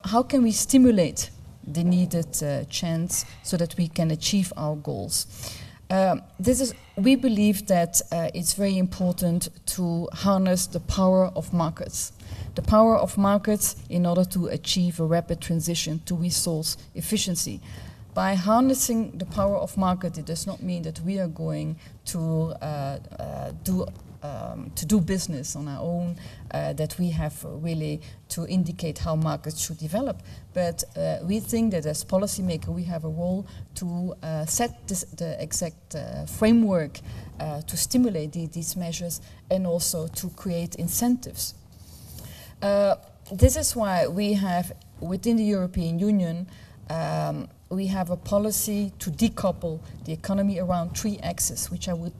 how can we stimulate the needed chance so that we can achieve our goals? We believe that it's very important to harness the power of markets. The power of markets in order to achieve a rapid transition to resource efficiency. By harnessing the power of market, it does not mean that we are going to do business on our own, that we have really to indicate how markets should develop. But we think that as policymaker we have a role to set the exact framework to stimulate these measures and also to create incentives. This is why we have, within the European Union, we have a policy to decouple the economy around 3 axes, which I would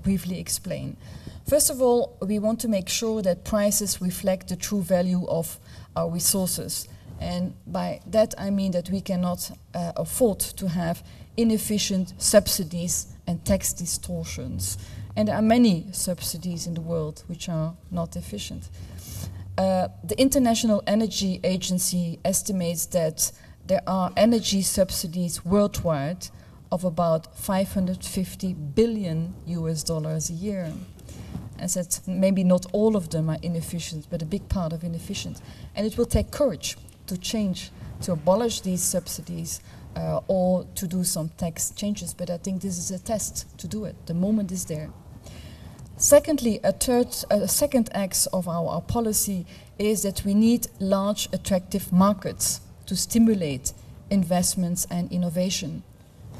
briefly explain. First of all, we want to make sure that prices reflect the true value of our resources. And by that I mean that we cannot afford to have inefficient subsidies and tax distortions. And there are many subsidies in the world which are not efficient. The International Energy Agency estimates that there are energy subsidies worldwide of about $550 billion a year. And that maybe not all of them are inefficient, but a big part of inefficient. And it will take courage to change, to abolish these subsidies or to do some tax changes. But I think this is a test to do it. The moment is there. Secondly, a second axe of our policy is that we need large, attractive markets to stimulate investments and innovation.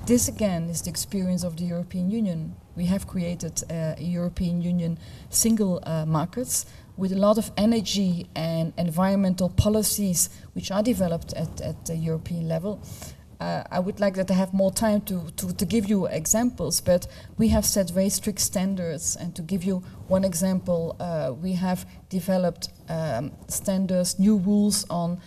This again is the experience of the European Union. We have created a European Union single markets with a lot of energy and environmental policies which are developed at the European level. I would like that I have more time to give you examples, but we have set very strict standards. And to give you one example, we have developed standards, new rules on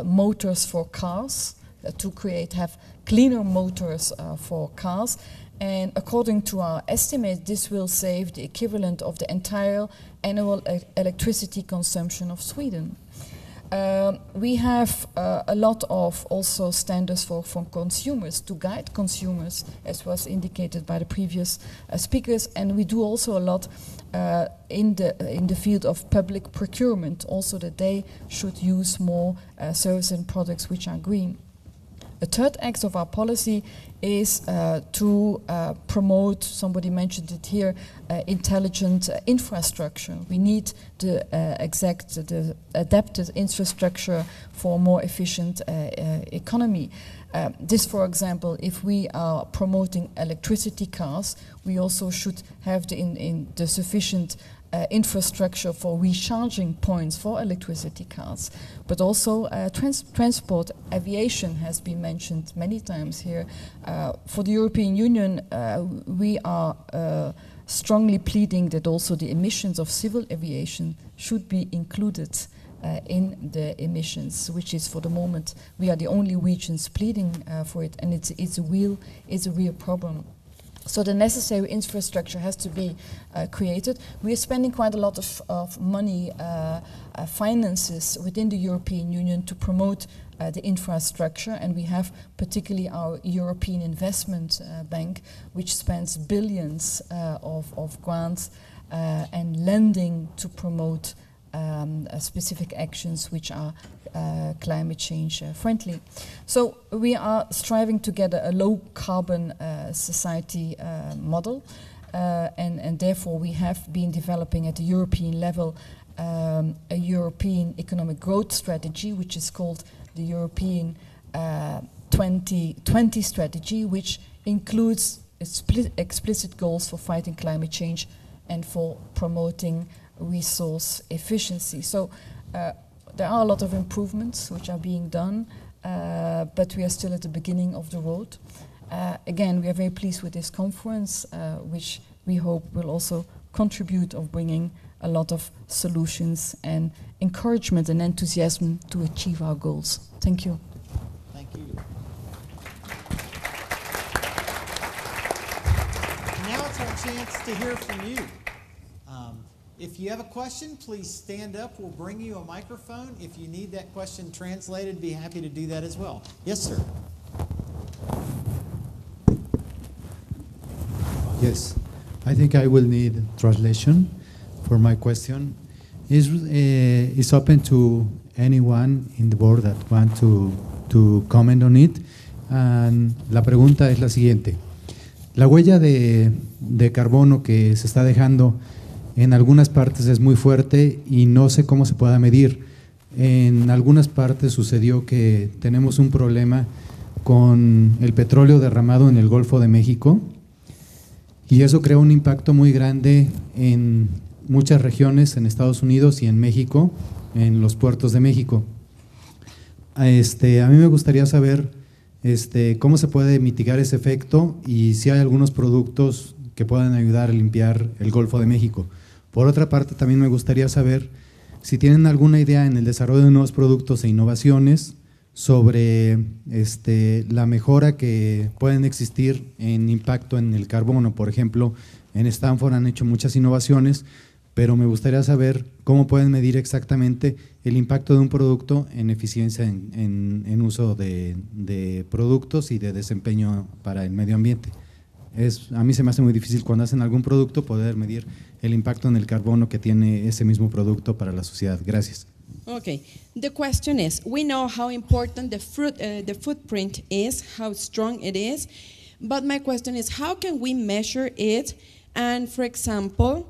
motors for cars to have cleaner motors for cars. And according to our estimates, this will save the equivalent of the entire annual electricity consumption of Sweden. We have a lot of also standards for consumers to guide consumers, as was indicated by the previous speakers, and we do also a lot in the field of public procurement, also that they should use more services and products which are green. A third axe of our policy is to promote, somebody mentioned it here, intelligent infrastructure. We need the adapted infrastructure for a more efficient economy. This, for example, if we are promoting electricity cars, we also should have the sufficient infrastructure for recharging points for electricity cars. But also transport, aviation has been mentioned many times here. For the European Union, we are strongly pleading that also the emissions of civil aviation should be included in the emissions, which is for the moment, we are the only regions pleading for it, and it's a real problem. So the necessary infrastructure has to be created. We are spending quite a lot of money, finances within the European Union to promote the infrastructure, and we have particularly our European Investment Bank, which spends billions of grants and lending to promote specific actions which are climate change friendly. So we are striving to get a low carbon society model, and therefore we have been developing at the European level a European economic growth strategy, which is called the European 2020 strategy, which includes explicit goals for fighting climate change and for promoting resource efficiency. So there are a lot of improvements which are being done, but we are still at the beginning of the road. Again, we are very pleased with this conference, which we hope will also contribute of bringing a lot of solutions and encouragement and enthusiasm to achieve our goals. Thank you. Thank you. Now it's our chance to hear from you. If you have a question, please stand up. We'll bring you a microphone. If you need that question translated, be happy to do that as well. Yes, sir. Yes, I think I will need translation for my question. Is open to anyone in the board that want to comment on it. And la pregunta es la siguiente. La huella de carbono que se está dejando en algunas partes es muy fuerte y no sé cómo se pueda medir. En algunas partes sucedió que tenemos un problema con el petróleo derramado en el Golfo de México y eso crea un impacto muy grande en muchas regiones en Estados Unidos y en México, en los puertos de México. A mí me gustaría saber cómo se puede mitigar ese efecto y si hay algunos productos que puedan ayudar a limpiar el Golfo de México. Por otra parte, también me gustaría saber si tienen alguna idea en el desarrollo de nuevos productos e innovaciones sobre la mejora que pueden existir en impacto en el carbono. Por ejemplo, en Stanford han hecho muchas innovaciones, pero me gustaría saber cómo pueden medir exactamente el impacto de un producto en eficiencia en uso de productos y de desempeño para el medio ambiente. A mí se me hace muy difícil cuando hacen algún producto poder medir el impacto en el carbono que tiene ese mismo producto para la sociedad. Gracias. Okay, the question is, we know how important the footprint is, how strong it is, but my question is, how can we measure it? And for example,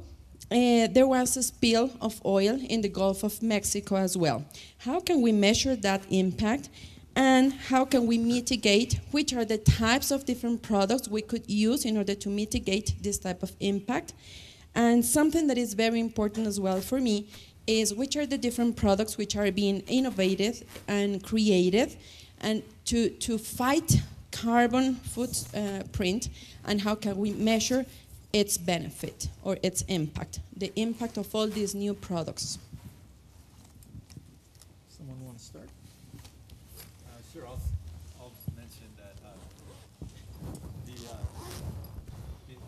there was a spill of oil in the Gulf of Mexico as well. How can we measure that impact? And how can we mitigate, which are the types of different products we could use in order to mitigate this type of impact? And something that is very important as well for me is which are the different products which are being innovated and created and to fight carbon footprint, and how can we measure its benefit or its impact, the impact of all these new products. Someone want to start? Sure, I'll mention that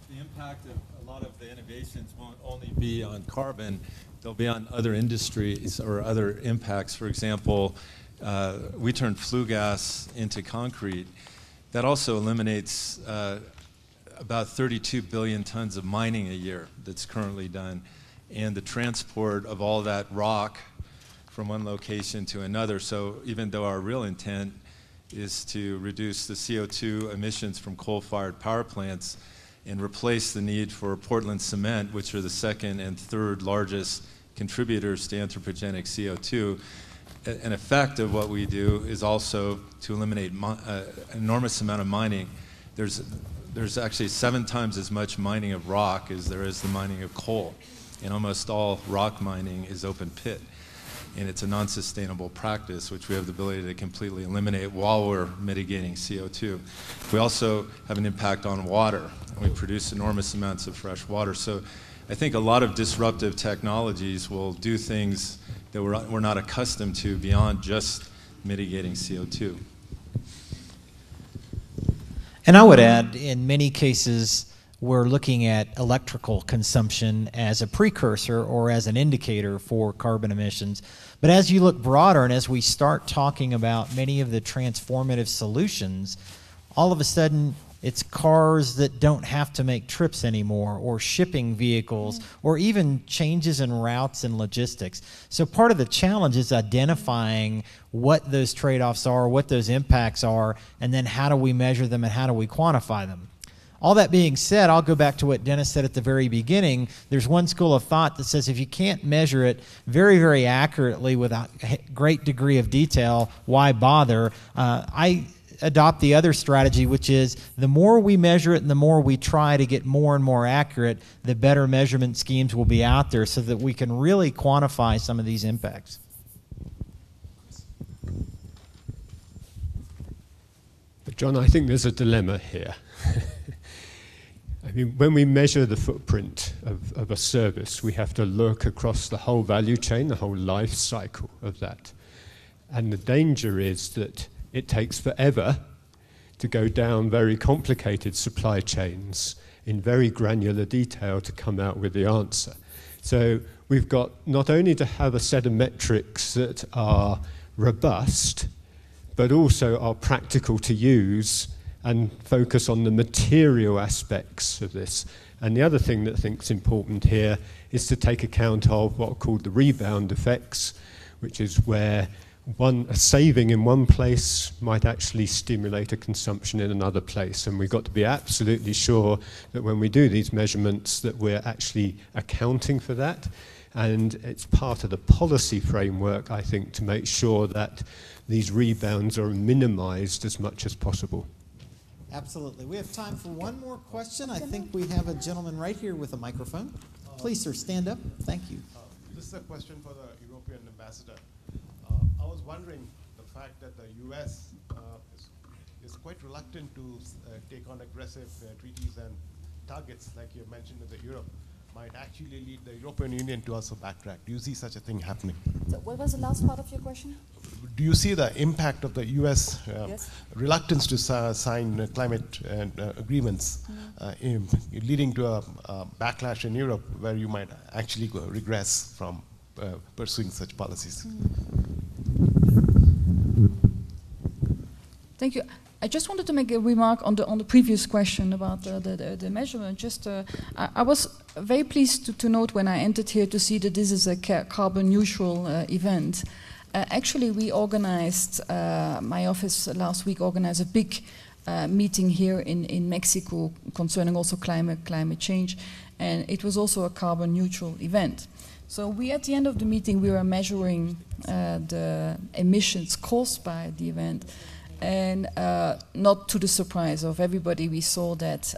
the impact of a lot of the innovations won't only be on carbon, they'll be on other industries or other impacts. For example, we turn flue gas into concrete. That also eliminates about 32 billion tons of mining a year that's currently done, and the transport of all that rock from one location to another. So even though our real intent is to reduce the CO2 emissions from coal-fired power plants and replace the need for Portland cement, which are the second and third largest contributors to anthropogenic CO2, an effect of what we do is also to eliminate an enormous amount of mining. There's actually 7 times as much mining of rock as there is the mining of coal. And almost all rock mining is open pit. And it's a non-sustainable practice, which we have the ability to completely eliminate while we're mitigating CO2. We also have an impact on water. We produce enormous amounts of fresh water. So I think a lot of disruptive technologies will do things that we're not accustomed to beyond just mitigating CO2. And I would add, in many cases, we're looking at electrical consumption as a precursor or as an indicator for carbon emissions. But as you look broader and as we start talking about many of the transformative solutions, all of a sudden it's cars that don't have to make trips anymore, or shipping vehicles, or even changes in routes and logistics. So part of the challenge is identifying what those trade-offs are, what those impacts are, and then how do we measure them and how do we quantify them. All that being said, I'll go back to what Dennis said at the very beginning. There's one school of thought that says if you can't measure it very, very accurately with a great degree of detail, why bother? I adopt the other strategy, which is the more we measure it and the more we try to get more and more accurate, the better measurement schemes will be out there so that we can really quantify some of these impacts. But John, I think there's a dilemma here. I mean, when we measure the footprint of a service, we have to look across the whole value chain, the whole life cycle of that. And the danger is that it takes forever to go down very complicated supply chains in very granular detail to come out with the answer. So we've got not only to have a set of metrics that are robust, but also are practical to use and focus on the material aspects of this. And the other thing that I think is important here is to take account of what are called the rebound effects, which is where a saving in one place might actually stimulate a consumption in another place. And we've got to be absolutely sure that when we do these measurements that we're actually accounting for that. And it's part of the policy framework, I think, to make sure that these rebounds are minimized as much as possible. Absolutely. We have time for one more question. I think we have a gentleman right here with a microphone. Please, sir, stand up. Thank you. This is a question for the European ambassador. I was wondering the fact that the U.S. is quite reluctant to take on aggressive treaties and targets, like you mentioned with Europe, might actually lead the European Union to also backtrack. Do you see such a thing happening? So what was the last part of your question? Do you see the impact of the U.S. Yes. reluctance to sign climate agreements leading to a backlash in Europe where you might actually regress from pursuing such policies? Thank you. I just wanted to make a remark on the previous question about the measurement. Just I was very pleased to note when I entered here to see that this is a carbon neutral event. Actually, we organized, my office last week organized a big meeting here in Mexico concerning also climate change, and it was also a carbon neutral event. So we, at the end of the meeting, we were measuring the emissions caused by the event. And not to the surprise of everybody, we saw that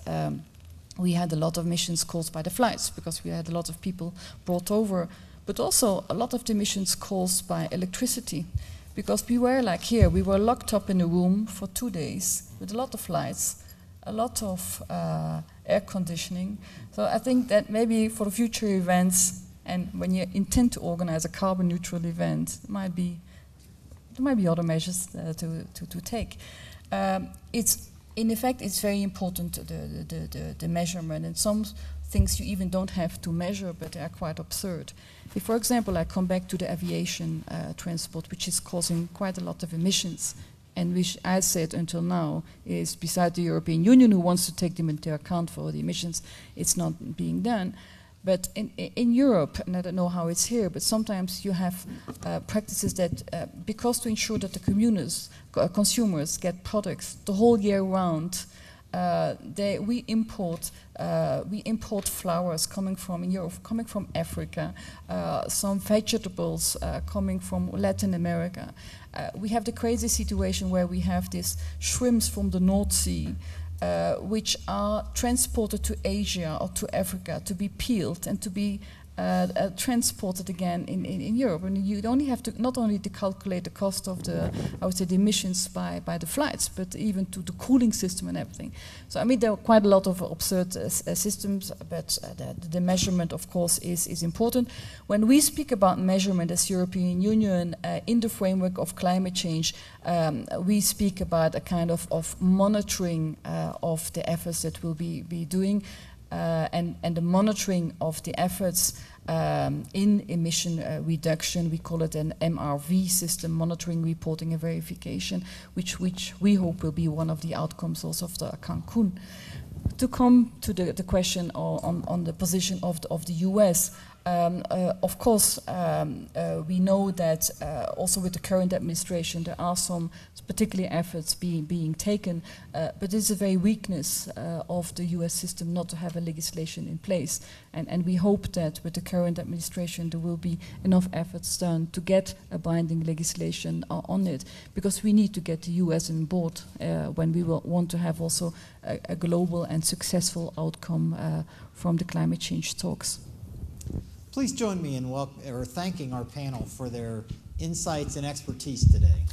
we had a lot of emissions caused by the flights because we had a lot of people brought over, but also a lot of the emissions caused by electricity. Because we were like here, we were locked up in a room for 2 days with a lot of lights, a lot of air conditioning. So I think that maybe for future events, and when you intend to organize a carbon neutral event, there might be other measures to take. In effect, it's very important, the measurement, and some things you even don't have to measure, but they are quite absurd. If, for example, I come back to the aviation transport, which is causing quite a lot of emissions, and which I said until now is, beside the European Union, who wants to take them into account for the emissions, it's not being done. But in Europe, and I don't know how it's here, but sometimes you have practices that, because to ensure that the consumers get products the whole year round, we import flowers coming from Europe, coming from Africa, some vegetables coming from Latin America. We have the crazy situation where we have these shrimps from the North Sea, which are transported to Asia or to Africa to be peeled and to be transported again in Europe. And you only have to not only to calculate the cost of the emissions by the flights, but even to the cooling system and everything. So I mean, there are quite a lot of absurd systems, but the measurement, of course, is important. When we speak about measurement as European Union in the framework of climate change, we speak about a kind of monitoring of the efforts that we'll be doing. And the monitoring of the efforts in emission reduction, we call it an MRV system, monitoring, reporting and verification, which we hope will be one of the outcomes also of the Cancun. To come to the question on the position of the US, of course, we know that also with the current administration there are some particular efforts being taken, but it's a very weakness of the US system not to have a legislation in place. And we hope that with the current administration there will be enough efforts done to get a binding legislation on it, because we need to get the US on board when we will want to have also a global and successful outcome from the climate change talks. Please join me in thanking our panel for their insights and expertise today.